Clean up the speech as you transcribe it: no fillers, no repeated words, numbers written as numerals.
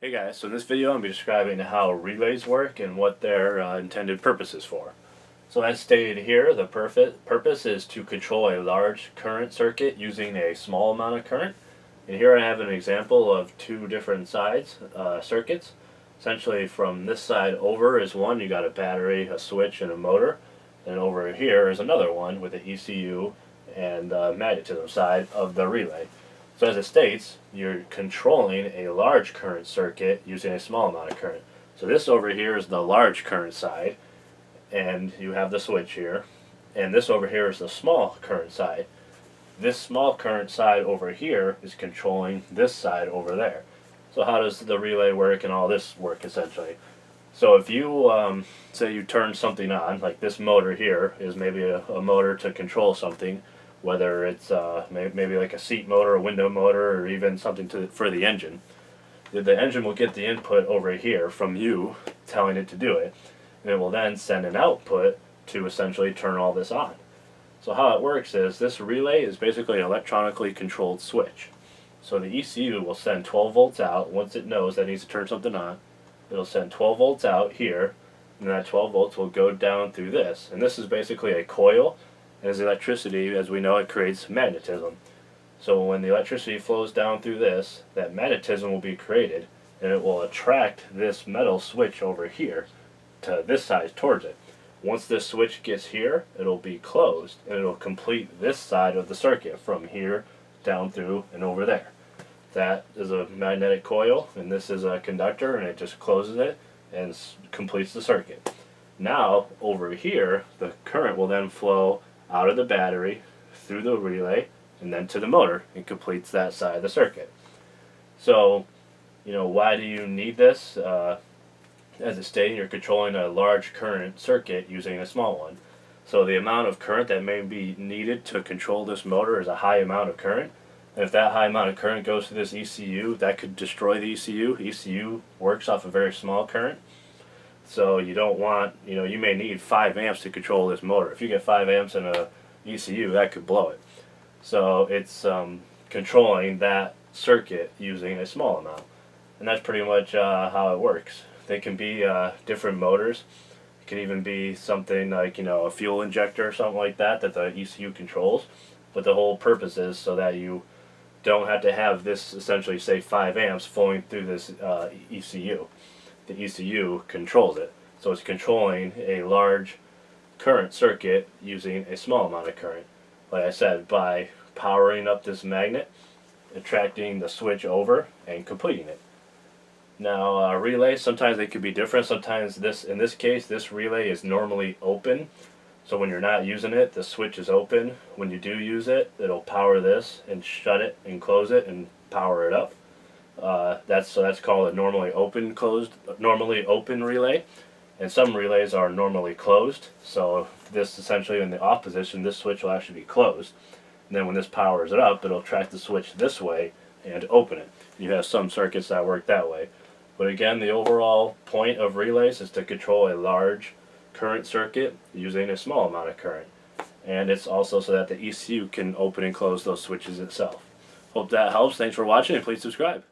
Hey guys, so in this video I'm going to be describing how relays work and what their intended purpose is for. So as stated here, the purpose is to control a large current circuit using a small amount of current. And here I have an example of two different circuits. Essentially from this side over is one, you got a battery, a switch, and a motor. And over here is another one with an ECU and magnetism side of the relay. So as it states, you're controlling a large current circuit using a small amount of current. So this over here is the large current side, and you have the switch here. And this over here is the small current side. This small current side over here is controlling this side over there. So how does the relay work and all this work essentially? So if you, say you turn something on, like this motor here is maybe a motor to control something, whether it's maybe like a seat motor, a window motor, or even something for the engine. The engine will get the input over here from you telling it to do it, and it will then send an output to essentially turn all this on. So how it works is this relay is basically an electronically controlled switch. So the ECU will send 12 volts out once it knows that it needs to turn something on. It'll send 12 volts out here, and that 12 volts will go down through this. And this is basically a coil. As electricity, as we know, it creates magnetism. So when the electricity flows down through this, that magnetism will be created, and it will attract this metal switch over here to this side towards it. Once this switch gets here, it'll be closed, and it'll complete this side of the circuit from here down through and over there. That is a magnetic coil, and this is a conductor, and it just closes it and completes the circuit. Now, over here, the current will then flow out of the battery, through the relay, and then to the motor, and completes that side of the circuit. So, why do you need this? As it's stating, you're controlling a large current circuit using a small one. So the amount of current that may be needed to control this motor is a high amount of current. And if that high amount of current goes to this ECU, that could destroy the ECU. ECU works off a very small current. So you don't want, you may need 5 amps to control this motor. If you get 5 amps in a ECU, that could blow it. So it's controlling that circuit using a small amount. And that's pretty much how it works. They can be different motors. It can even be something like, a fuel injector or something like that the ECU controls. But the whole purpose is so that you don't have to have this essentially, say, 5 amps flowing through this ECU. The ECU controls it. So it's controlling a large current circuit using a small amount of current. Like I said, by powering up this magnet, attracting the switch over, and completing it. Now relays, sometimes they could be different. Sometimes in this case, this relay is normally open. So when you're not using it, the switch is open. When you do use it, it'll power this and shut it and close it and power it up. That's called a normally open relay, and some relays are normally closed. So this essentially in the off position, this switch will actually be closed. And then when this powers it up, it'll track the switch this way and open it. You have some circuits that work that way. But again, the overall point of relays is to control a large current circuit using a small amount of current. And it's also so that the ECU can open and close those switches itself. Hope that helps. Thanks for watching, and please subscribe.